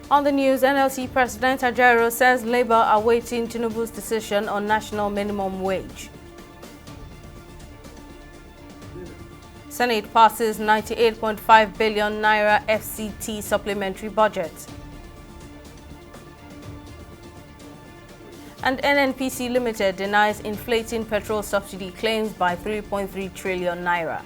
On the news, NLC President Ajaero says Labour are awaiting Tinubu's decision on national minimum wage. Senate passes 98.5 billion naira FCT supplementary budget. And NNPC Limited denies inflating petrol subsidy claims by 3.3 trillion naira.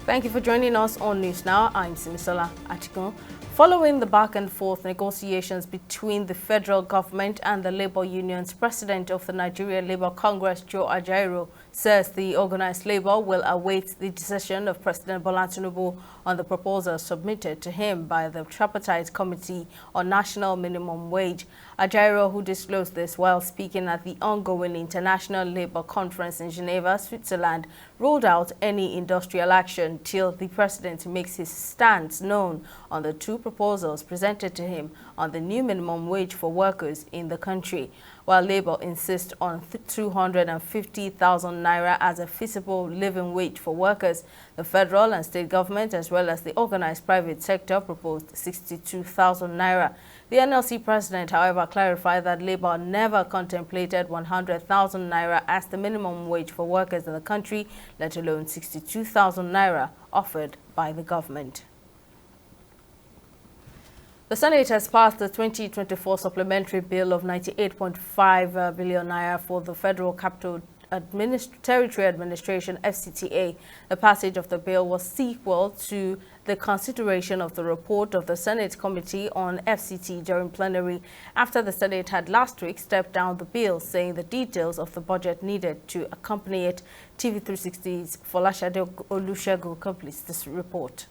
Thank you for joining us on News Now. I'm Simisola Achikun. Following the back-and-forth negotiations between the federal government and the labor unions, President of the Nigeria Labour Congress, Joe Ajaero, says the organized labor will await the decision of President Bola Tinubu on the proposal submitted to him by the Tripartite Committee on National Minimum Wage. Ajaero, who disclosed this while speaking at the ongoing International Labour Conference in Geneva, Switzerland, ruled out any industrial action till the president makes his stance known on the two proposals presented to him on the new minimum wage for workers in the country. While Labour insists on 250,000 naira as a feasible living wage for workers, the federal and state government, as well as the organized private sector, proposed 62,000 naira. The NLC president, however, clarified that Labour never contemplated 100,000 naira as the minimum wage for workers in the country, let alone 62,000 naira offered by the government. The Senate has passed the 2024 supplementary bill of 98.5 billion naira for the Federal Capital Territory Administration, FCTA. The passage of the bill was sequel to the consideration of the report of the Senate Committee on FCT during plenary, after the Senate had last week stepped down the bill, saying the details of the budget needed to accompany it. TV360's Folashade Olusegun completes this report.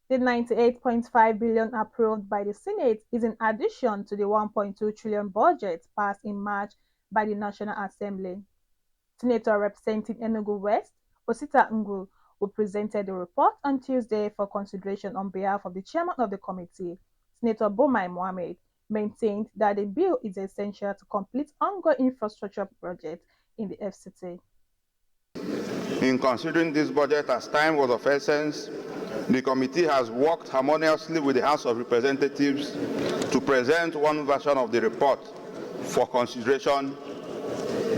The 98.5 billion approved by the Senate is in addition to the 1.2 trillion budget passed in March by the National Assembly. Senator representing Enugu West, Osita Ngwu, who presented the report on Tuesday for consideration on behalf of the chairman of the committee, Senator Bomai Mohammed, maintained that the bill is essential to complete ongoing infrastructure projects in the FCT. In considering this budget as time was of essence, the committee has worked harmoniously with the House of Representatives to present one version of the report for consideration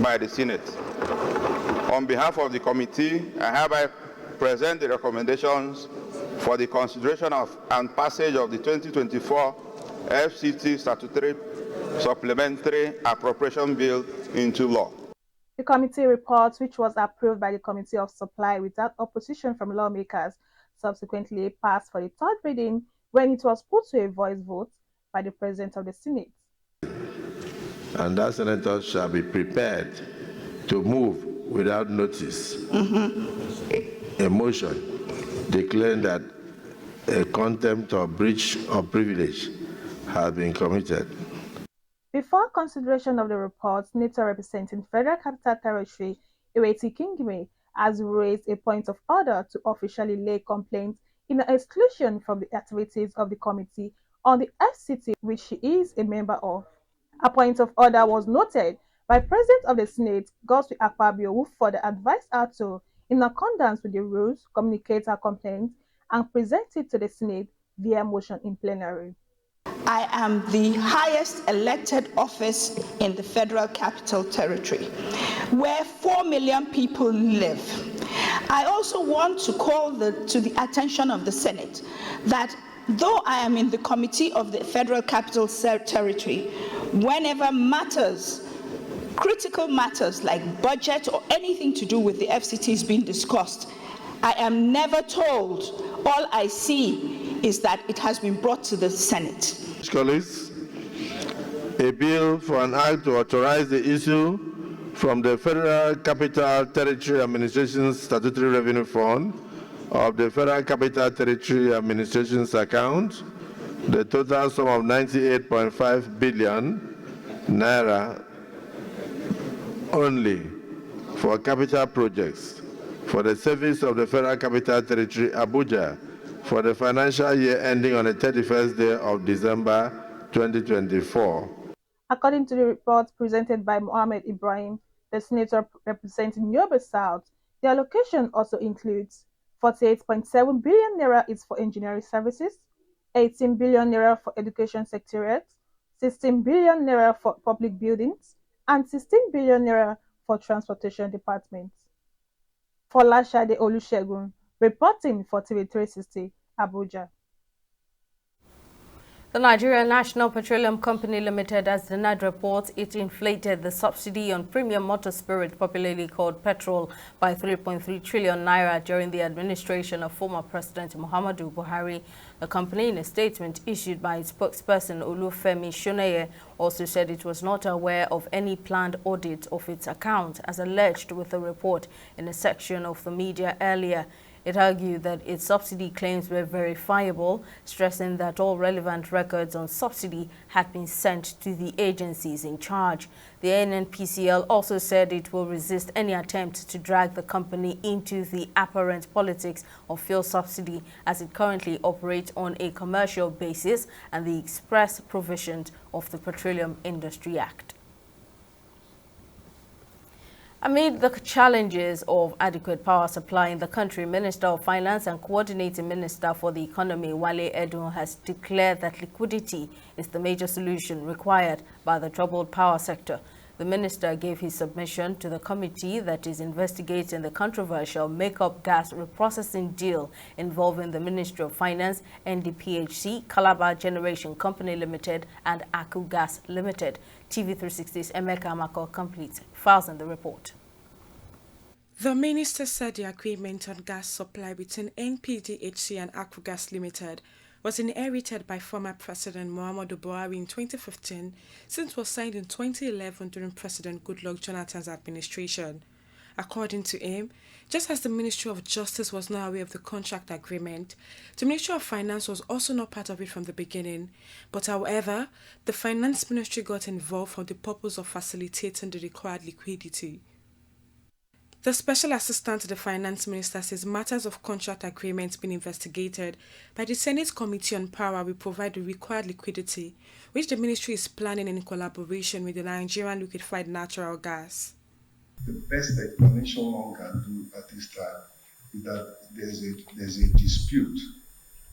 by the Senate. On behalf of the committee, I hereby present the recommendations for the consideration of and passage of the 2024 FCT Statutory Supplementary Appropriation Bill into law. The committee report, which was approved by the Committee of Supply without opposition from lawmakers, subsequently passed for the third reading when it was put to a voice vote by the President of the Senate. And that senator shall be prepared to move without notice a motion declaring that a contempt or breach of privilege has been committed. Before consideration of the report, Senator representing Federal Capital Territory, Ireti Kingime, has raised a point of order to officially lay complaint in an exclusion from the activities of the committee on the FCT, which she is a member of. A point of order was noted by President of the Senate, Godswill Akpabio, who further advised her to, in accordance with the rules, communicate her complaint and present it to the Senate via motion in plenary. I am the highest elected office in the Federal Capital Territory, where 4 million people live. I also want to call to the attention of the Senate that though I am in the Committee of the Federal Capital Territory, whenever critical matters like budget or anything to do with the FCT is being discussed, I am never told. All I see is that it has been brought to the Senate. Colleagues, a bill for an act to authorize the issue from the Federal Capital Territory Administration's Statutory Revenue Fund of the Federal Capital Territory Administration's account, the total sum of 98.5 billion naira only for capital projects for the service of the Federal Capital Territory, Abuja, for the financial year ending on the 31st day of December 2024. According to the report presented by Mohammed Ibrahim, the senator representing Yobe South, the allocation also includes 48.7 billion naira is for engineering services, 18 billion naira for education secretariat, 16 billion naira for public buildings, and 16 billion naira for transportation departments. Folashade Olusegun, reporting for TV360, Abuja. The Nigerian National Petroleum Company Limited, as the NAD reports, it inflated the subsidy on premium motor spirit, popularly called petrol, by 3.3 trillion naira during the administration of former President Muhammadu Buhari. The company, in a statement issued by its spokesperson Olufemi Shoneye, also said it was not aware of any planned audit of its account, as alleged with the report in a section of the media earlier. It argued that its subsidy claims were verifiable, stressing that all relevant records on subsidy had been sent to the agencies in charge. The NNPCL also said it will resist any attempt to drag the company into the apparent politics of fuel subsidy, as it currently operates on a commercial basis and the express provisions of the Petroleum Industry Act. Amid the challenges of adequate power supply in the country, Minister of Finance and Coordinating Minister for the Economy, Wale Edun, has declared that liquidity is the major solution required by the troubled power sector. The minister gave his submission to the committee that is investigating the controversial Makeup Gas reprocessing deal involving the Ministry of Finance, NDPHC, Calabar Generation Company Limited, and Aku Gas Limited. TV360's Emeka Amako completes. Files in the report. The minister said the agreement on gas supply between NPDHC and Aku Gas Limited was inherited by former President Muhammadu Buhari in 2015, since it was signed in 2011 during President Goodluck Jonathan's administration. According to him, just as the Ministry of Justice was not aware of the contract agreement, the Ministry of Finance was also not part of it from the beginning. But however, the Finance Ministry got involved for the purpose of facilitating the required liquidity. The Special Assistant to the Finance Minister says matters of contract agreements being investigated by the Senate Committee on Power will provide the required liquidity, which the Ministry is planning in collaboration with the Nigerian Liquefied Natural Gas. The best explanation one can do at this time is that there's a dispute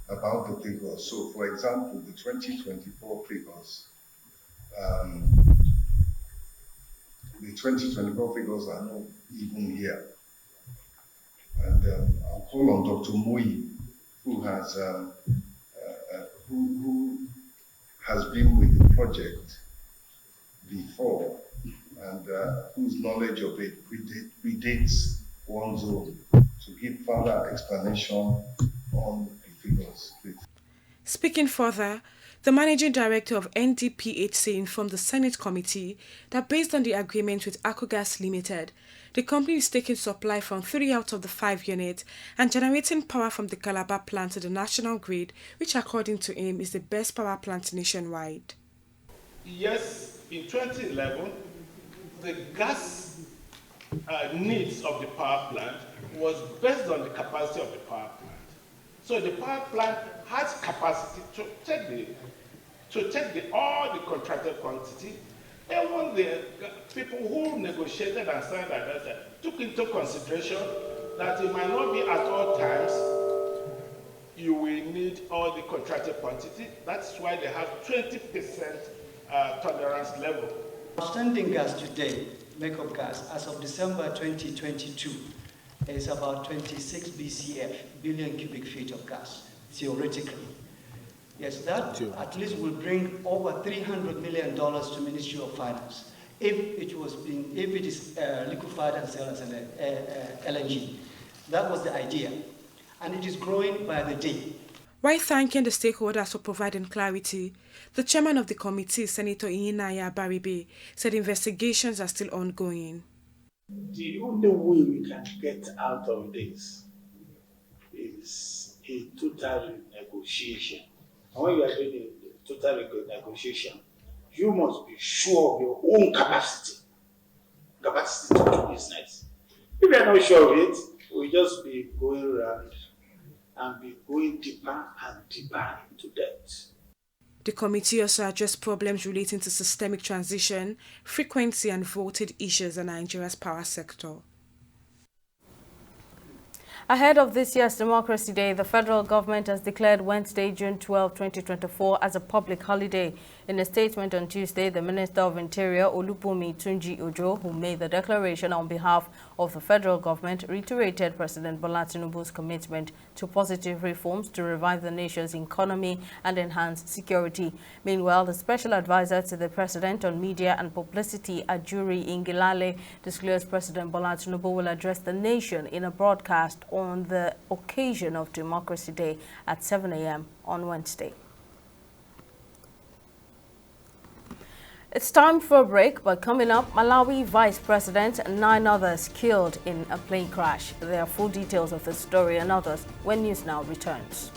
about the figures. So, for example, the 2024 figures, are not even here. And I'll call on Dr. Moi, who has been with the project before, and whose knowledge of it predates one zone, to give further explanation on the figures, please. Speaking further, the Managing Director of NDPHC informed the Senate Committee that based on the agreement with Aku Gas Limited, the company is taking supply from 3 out of the 5 units and generating power from the Calabar plant to the national grid, which according to him is the best power plant nationwide. Yes, in 2011, the gas needs of the power plant was based on the capacity of the power plant. So the power plant has capacity to take all the contracted quantity. Even the people who negotiated and signed that took into consideration that it might not be at all times you will need all the contracted quantity. That's why they have 20% tolerance level. Outstanding gas today, Makeup Gas, as of December 2022, is about 26 BCF, billion cubic feet of gas, theoretically. Yes, that at least will bring over $300 million to Ministry of Finance if it is liquefied and sold as an LNG. That was the idea, and it is growing by the day. While thanking the stakeholders for providing clarity, the chairman of the committee, Senator Iyinaya Baribe, said investigations are still ongoing. The only way we can get out of this is a total negotiation. And when you are doing a total negotiation, you must be sure of your own capacity to do business. If you are not sure of it, we'll just be going around and be going deeper and deeper into debt. The committee also addressed problems relating to systemic transition, frequency and voltage issues in Nigeria's power sector. Ahead of this year's Democracy Day, the federal government has declared Wednesday, June 12, 2024 as a public holiday. In a statement on Tuesday, the Minister of Interior, Olubunmi Tunji Ojo, who made the declaration on behalf of the federal government, reiterated President Bola Tinubu's commitment to positive reforms to revive the nation's economy and enhance security. Meanwhile, the special advisor to the president on media and publicity, Ajuri Ingilale, disclosed President Bola Tinubu will address the nation in a broadcast on the occasion of Democracy Day at 7 a.m. on Wednesday. It's time for a break, but coming up, Malawi Vice President and 9 others killed in a plane crash. There are full details of the story and others when News Now returns.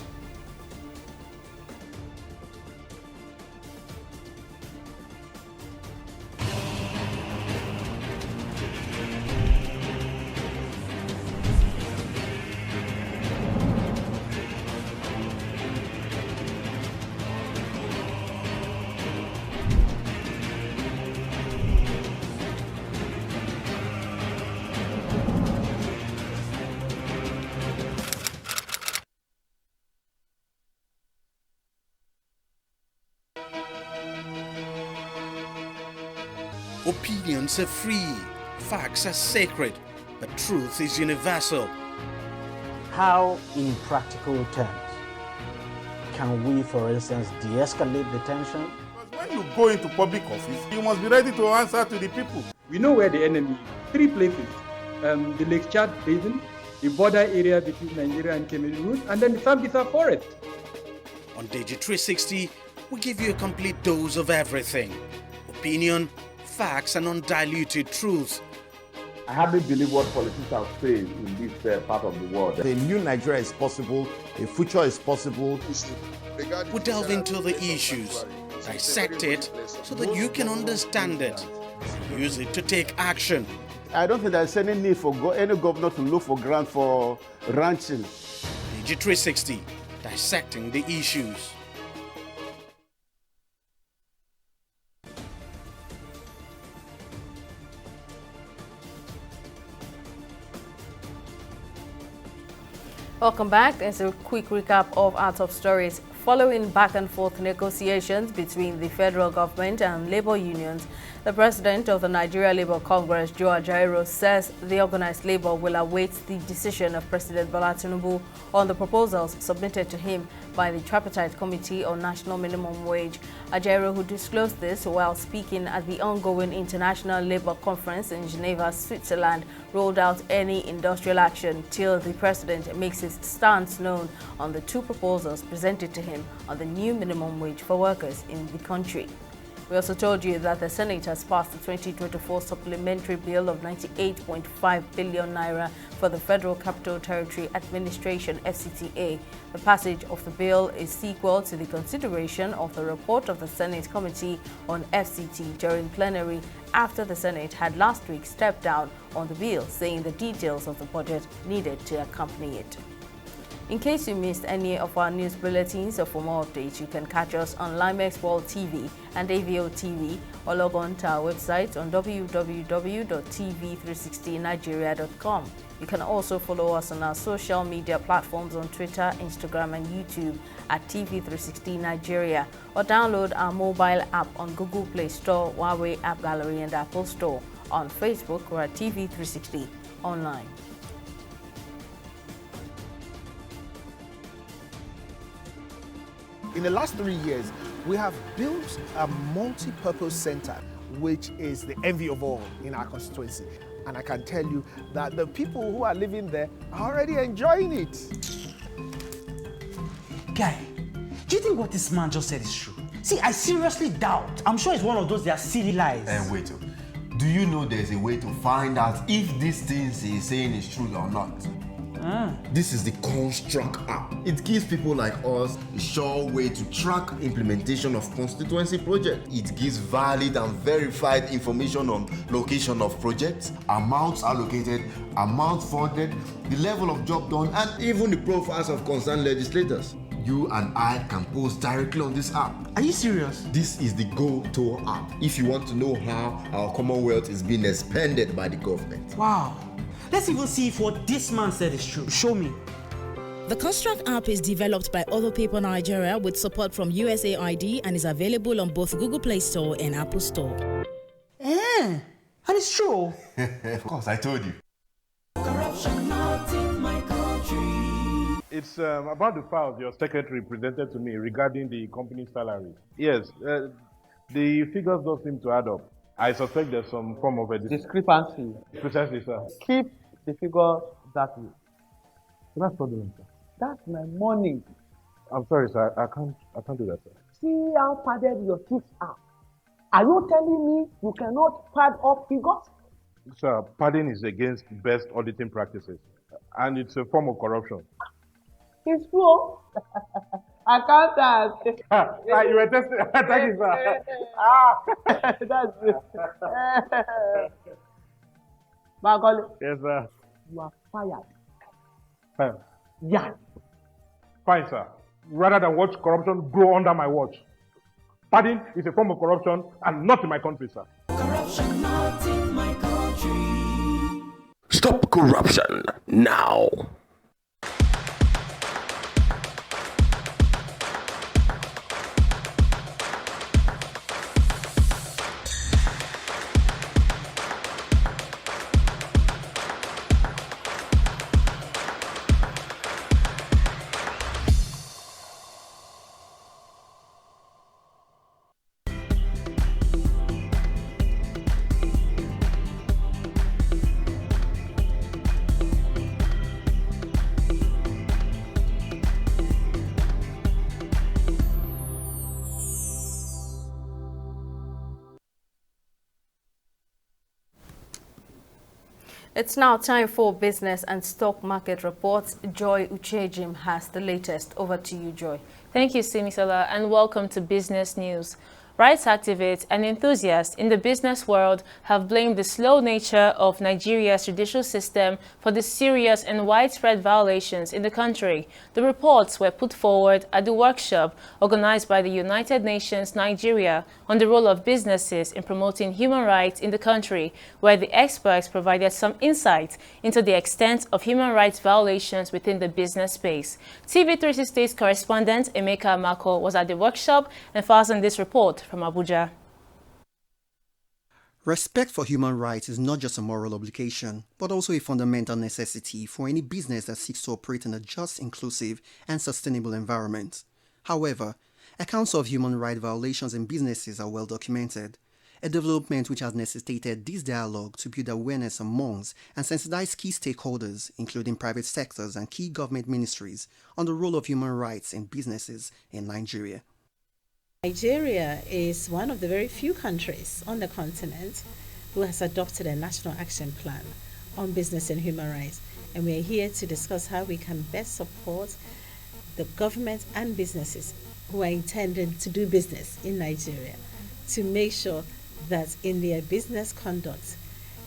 Opinions are free, facts are sacred, but truth is universal. How, in practical terms, can we, for instance, de-escalate the tension? When you go into public office, you must be ready to answer to the people. We know where the enemy is. 3 places. The Lake Chad Basin, the border area between Nigeria and Cameroon, and then the Sambisa Forest. On Digi 360, we give you a complete dose of everything. Opinion, facts and undiluted truth. I hardly believe what politicians say in this part of the world. A new Nigeria is possible, a future is possible. We delve into the issues, dissect it so that you can understand it, use it to take action. I don't think there's any need for any governor to look for grant for ranching. Digi 360, dissecting the issues. Welcome back. There's a quick recap of our top stories. Following back-and-forth negotiations between the federal government and labor unions, the president of the Nigeria Labour Congress, Joe Ajaero, says the organized labor will await the decision of President Bola Tinubu on the proposals submitted to him by the Tripartite Committee on National Minimum Wage. Ajaero, who disclosed this while speaking at the ongoing International Labour Conference in Geneva, Switzerland, rolled out any industrial action till the president makes his stance known on the 2 proposals presented to him on the new minimum wage for workers in the country. We also told you that the Senate has passed the 2024 supplementary bill of 98.5 billion naira for the Federal Capital Territory Administration (FCTA). The passage of the bill is sequel to the consideration of the report of the Senate Committee on FCT during plenary after the Senate had last week stepped down on the bill, saying the details of the budget needed to accompany it. In case you missed any of our news bulletins or for more updates, you can catch us on Limex World TV and AVO TV or log on to our website on www.tv360nigeria.com. You can also follow us on our social media platforms on Twitter, Instagram and YouTube at TV360 Nigeria, or download our mobile app on Google Play Store, Huawei App Gallery and Apple Store. On Facebook, we're at TV360 Online. In the last 3 years, we have built a multi-purpose center, which is the envy of all in our constituency. And I can tell you that the people who are living there are already enjoying it. Guy, do you think what this man just said is true? See, I seriously doubt. I'm sure it's one of those their silly lies. Wait, do you know there's a way to find out if these things he's saying is true or not? This is the Construct app. It gives people like us a sure way to track implementation of constituency projects. It gives valid and verified information on location of projects, amounts allocated, amount funded, the level of job done, and even the profiles of concerned legislators. You and I can post directly on this app. Are you serious? This is the Go-To app if you want to know how our Commonwealth is being expanded by the government. Wow. Let's even see if what this man said is true. Show me. The Construct app is developed by Other Paper Nigeria with support from USAID and is available on both Google Play Store and Apple Store. And it's true. Of course, I told you. Corruption not in my country. It's about the files your secretary presented to me regarding the company's salary. Yes, the figures don't seem to add up. I suspect there's some form of a discrepancy. Precisely, sir. Keep the figures that way. That's fraudulent, sir. That's my money. I'm sorry, sir. I can't do that, sir. See how padded your teeth are. Are you telling me you cannot pad up figures? Sir, padding is against best auditing practices, and it's a form of corruption. It's true. Accountant. You were testing. Thank you, sir. That's it. Bagoli. Yes, sir. You are fired. Fine. Yeah. Fine, sir. Rather than watch corruption grow under my watch. Padding is a form of corruption and not in my country, sir. Corruption not in my country. Stop corruption now. It's now time for business and stock market reports. Joy Uchejim has the latest. Over to you, Joy. Thank you, Simisola, and welcome to Business News. Rights activists and enthusiasts in the business world have blamed the slow nature of Nigeria's judicial system for the serious and widespread violations in the country. The reports were put forward at the workshop organized by the United Nations Nigeria on the role of businesses in promoting human rights in the country, where the experts provided some insight into the extent of human rights violations within the business space. TV360's correspondent Emeka Amako was at the workshop and fastened this report from Abuja. Respect for human rights is not just a moral obligation, but also a fundamental necessity for any business that seeks to operate in a just, inclusive, and sustainable environment. However, accounts of human rights violations in businesses are well documented, a development which has necessitated this dialogue to build awareness amongst and sensitize key stakeholders, including private sectors and key government ministries, on the role of human rights in businesses in Nigeria. Nigeria is one of the very few countries on the continent who has adopted a national action plan on business and human rights. And we are here to discuss how we can best support the government and businesses who are intending to do business in Nigeria to make sure that in their business conduct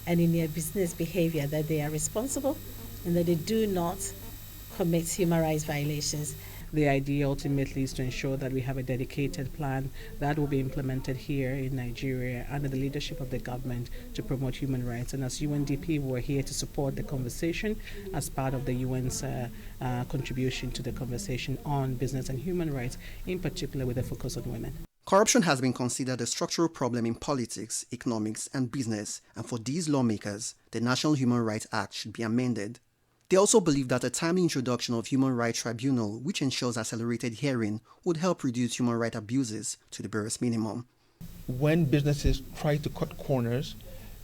and in their business behavior that they are responsible and that they do not commit human rights violations. The idea ultimately is to ensure that we have a dedicated plan that will be implemented here in Nigeria under the leadership of the government to promote human rights. And as UNDP, we're here to support the conversation as part of the UN's contribution to the conversation on business and human rights, in particular with a focus on women. Corruption has been considered a structural problem in politics, economics, and business, and for these lawmakers, the National Human Rights Act should be amended. They also believe that a timely introduction of Human Rights Tribunal, which ensures accelerated hearing, would help reduce human rights abuses to the barest minimum. When businesses try to cut corners,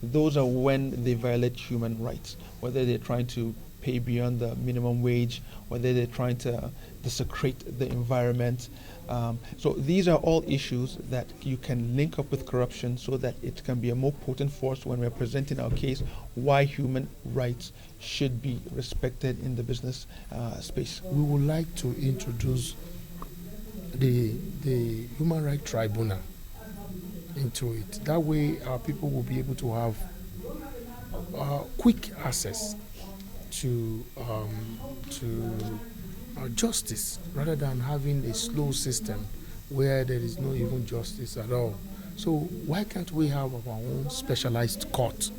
those are when they violate human rights, whether they're trying to pay beyond the minimum wage, whether they're trying to desecrate the environment. So these are all issues that you can link up with corruption so that it can be a more potent force when we're presenting our case why human rights should be respected in the business space. We would like to introduce the Human Rights Tribunal into it. That way our people will be able to have quick access to justice rather than having a slow system where there is no even justice at all. So why can't we have our own specialized court?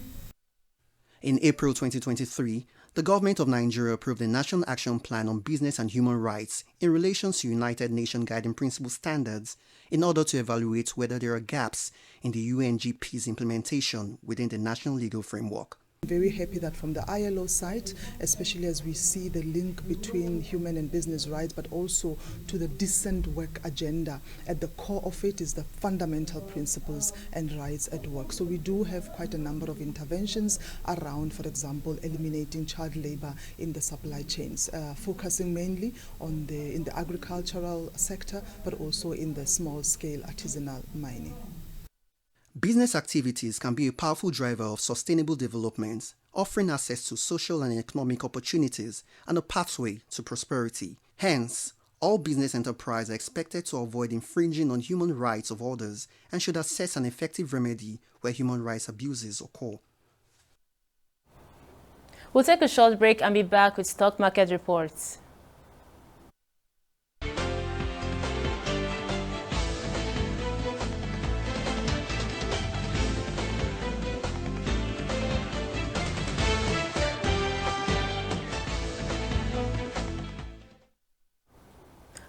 In April 2023, the government of Nigeria approved the National Action Plan on Business and Human Rights in relation to United Nations Guiding Principle Standards in order to evaluate whether there are gaps in the UNGP's implementation within the national legal framework. Very happy that from the ILO side, especially as we see the link between human and business rights, but also to the decent work agenda. At the core of it is the fundamental principles and rights at work. So we do have quite a number of interventions around, for example, eliminating child labor in the supply chains, focusing mainly on in the agricultural sector, but also in the small-scale artisanal mining. Business activities can be a powerful driver of sustainable development, offering access to social and economic opportunities and a pathway to prosperity. Hence, all business enterprises are expected to avoid infringing on human rights of others and should assess an effective remedy where human rights abuses occur. We'll take a short break and be back with stock market reports.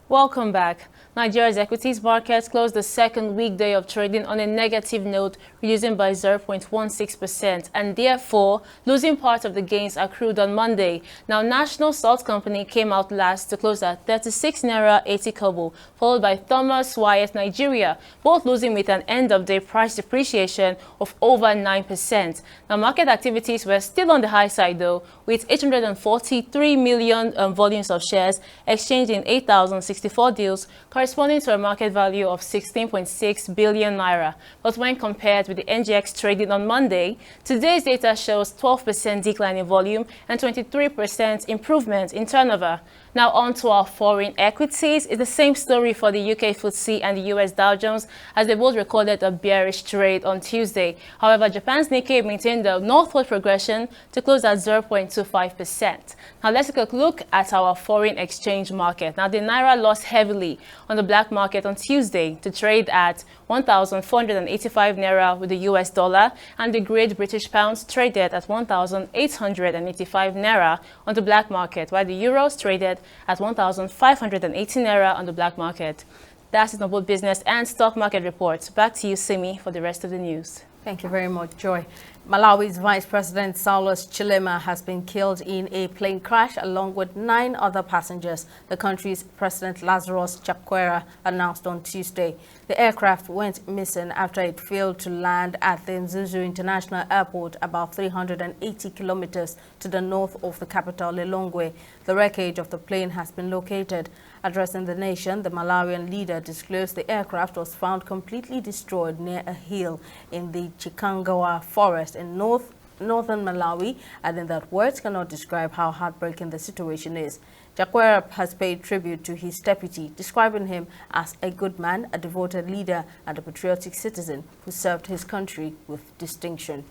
Welcome back. Nigeria's equities market closed the second weekday of trading on a negative note, reducing by 0.16% and therefore losing part of the gains accrued on Monday. Now, National Salt Company came out last to close at 36 naira 80 kobo, followed by Thomas Wyatt Nigeria, both losing with an end-of-day price depreciation of over 9%. Now, market activities were still on the high side though, with 843 million volumes of shares exchanged in 8,064 deals, corresponding to a market value of 16.6 billion naira. But when compared with the NGX trading on Monday, today's data shows 12% decline in volume and 23% improvement in turnover. Now on to our foreign equities. It's the same story for the UK FTSE and the US Dow Jones, as they both recorded a bearish trade on Tuesday. However, Japan's Nikkei maintained the northward progression to close at 0.25%. Now let's take a look at our foreign exchange market. Now the Naira lost heavily on the black market on Tuesday to trade at 1,485 Naira with the US dollar, and the Great British Pound traded at 1,885 Naira on the black market, while the Euros traded at 1,580 Naira on the black market. That's it on both business and stock market reports. Back to you, Simi, for the rest of the news. Thank you very much, Joy. Malawi's Vice President Saulos Chilema has been killed in a plane crash along with 9 other passengers, the country's President Lazarus Chakwera announced on Tuesday. The aircraft went missing after it failed to land at the Mzuzu International Airport, about 380 kilometers to the north of the capital, Lilongwe. The wreckage of the plane has been located. Addressing the nation, the Malawian leader disclosed the aircraft was found completely destroyed near a hill in the Chikangawa forest in northern Malawi, adding that words cannot describe how heartbreaking the situation is. Chakwera has paid tribute to his deputy, describing him as a good man, a devoted leader, and a patriotic citizen who served his country with distinction.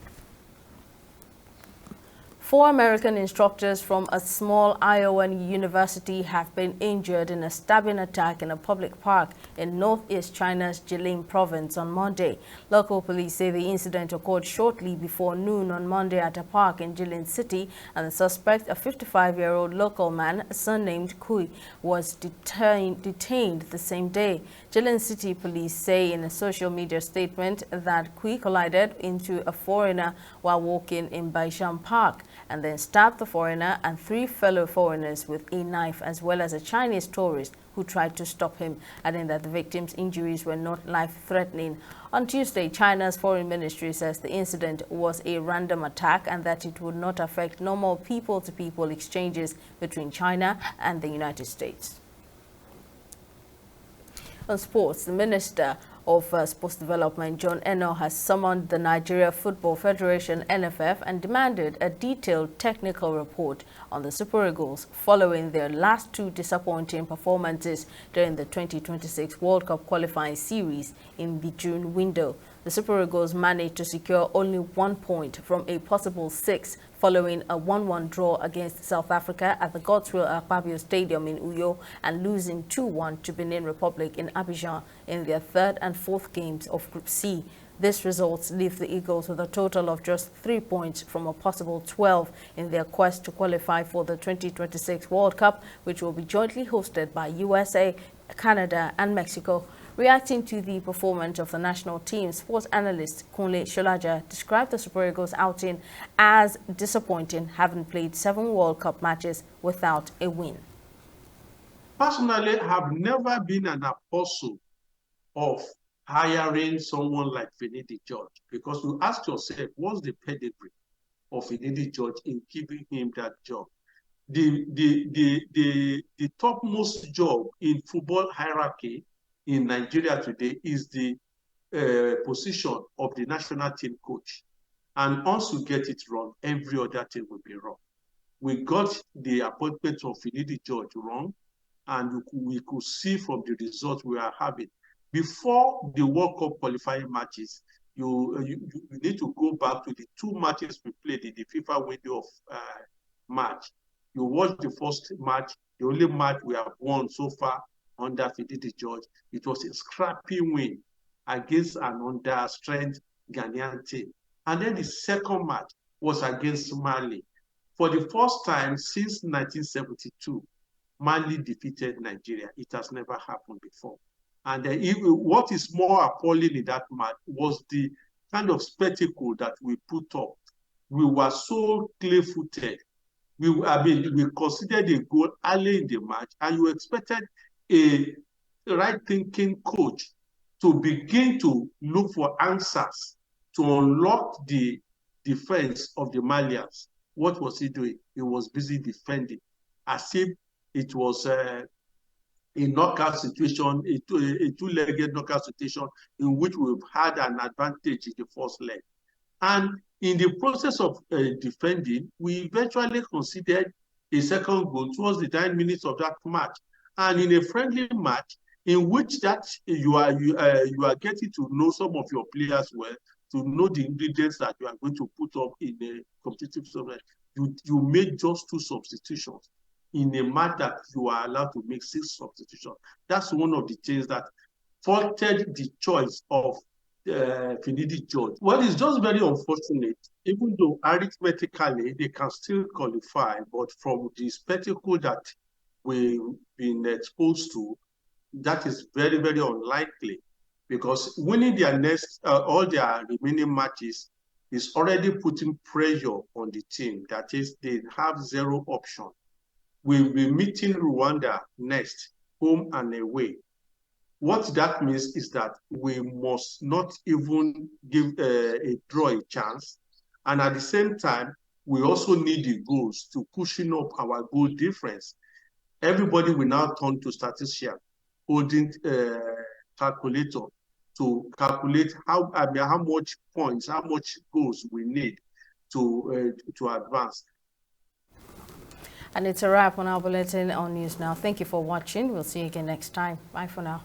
4 American instructors from a small Iowan university have been injured in a stabbing attack in a public park in northeast China's Jilin province on Monday. Local police say the incident occurred shortly before noon on Monday at a park in Jilin City, and the suspect, a 55-year-old local man, surnamed Kui, was detained the same day. Jilin City police say in a social media statement that Kui collided into a foreigner while walking in Baishan Park and then stabbed the foreigner and 3 fellow foreigners with a knife, as well as a Chinese tourist who tried to stop him, adding that the victim's injuries were not life-threatening. On Tuesday, China's foreign ministry says the incident was a random attack and that it would not affect normal people-to-people exchanges between China and the United States. On sports, the Minister of Sports Development, John Eno, has summoned the Nigeria Football Federation, NFF, and demanded a detailed technical report on the Super Eagles following their last 2 disappointing performances during the 2026 World Cup qualifying series in the June window. The Super Eagles managed to secure only 1 point from a possible 6 following a 1-1 draw against South Africa at the Godswill Akpabio Stadium in Uyo and losing 2-1 to Benin Republic in Abidjan in their 3rd and 4th games of Group C. These results leave the Eagles with a total of just 3 points from a possible 12 in their quest to qualify for the 2026 World Cup, which will be jointly hosted by USA, Canada and Mexico. Reacting to the performance of the national team, sports analyst Kunle Sholaja described the Super Eagles outing as disappointing, having played 7 World Cup matches without a win. Personally, I have never been an apostle of hiring someone like Finidi George, because you ask yourself, what's the pedigree of Finidi George in giving him that job? The topmost job in football hierarchy in Nigeria today is the position of the national team coach. And once you get it wrong, every other thing will be wrong. We got the appointment of Finidi George wrong, and we could see from the results we are having. Before the World Cup qualifying matches, you need to go back to the 2 matches we played in the FIFA window of March. You watch the first match, the only match we have won so far under Finidi George. It was a scrappy win against an under-strength Ghanaian team. And then the second match was against Mali. For the first time since 1972, Mali defeated Nigeria. It has never happened before. And what is more appalling in that match was the kind of spectacle that we put up. We were so clear-footed. We considered a goal early in the match, and you expected a right-thinking coach to begin to look for answers to unlock the defense of the Malians. What was he doing? He was busy defending, as if it was a knockout situation, a two-legged knockout situation in which we've had an advantage in the first leg. And in the process of defending, we eventually considered a second goal towards the 9 minutes of that match. And in a friendly match, in which that you are getting to know some of your players well, to know the ingredients that you are going to put up in a competitive tournament, you made just 2 substitutions in a match that you are allowed to make 6 substitutions. That's one of the things that faulted the choice of Finidi George. Well, it's just very unfortunate, even though arithmetically they can still qualify, but from the spectacle that we've been exposed to, that is very, very unlikely, because winning their next, all their remaining matches is already putting pressure on the team. That is, they have 0 option. We'll be meeting Rwanda next, home and away. What that means is that we must not even give a draw a chance. And at the same time, we also need the goals to cushion up our goal difference. Everybody will now turn to statistician, holding calculator to calculate how much points, how much goals we need to advance. And it's a wrap on our bulletin on News Now. Thank you for watching. We'll see you again next time. Bye for now.